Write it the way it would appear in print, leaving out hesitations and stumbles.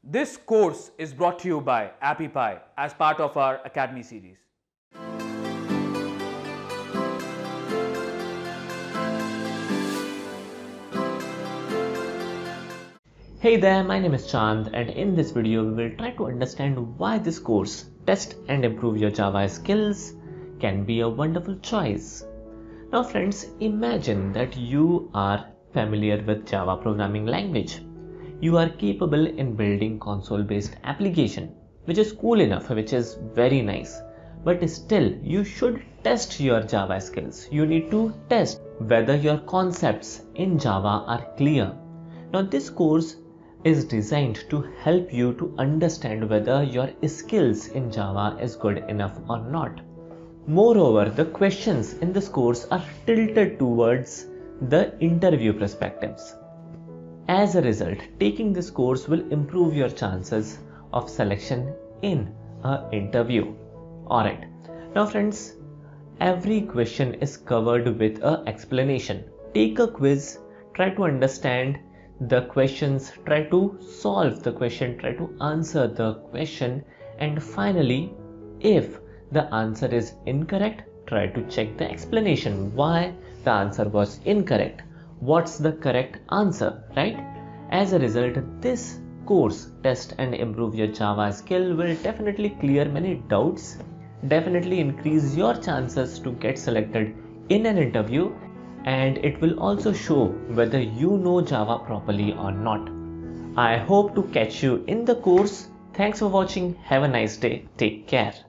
This course is brought to you by Appy Pie as part of our Academy series. Hey there, my name is Chand, and in this video we will try to understand why this course, Test and Improve Your Java Skills, can be a wonderful choice. Now friends, imagine that you are familiar with Java programming language. You are capable in building console-based application, which is cool enough, which is very nice. But still, you should test your Java skills. You need to test whether your concepts in Java are clear. Now this course is designed to help you to understand whether your skills in Java is good enough or not. Moreover, the questions in this course are tilted towards the interview perspectives. As a result, taking this course will improve your chances of selection in an interview. Alright, now friends, every question is covered with an explanation. Take a quiz, try to understand the questions, try to solve the question, try to answer the question, and finally, if the answer is incorrect, try to check the explanation why the answer was incorrect. What's the correct answer, right? As a result, this course, Test and Improve Your Java Skill, will definitely clear many doubts, definitely increase your chances to get selected in an interview, and it will also show whether you know Java properly or not. I hope to catch you in the course. Thanks for watching. Have a nice day. Take care.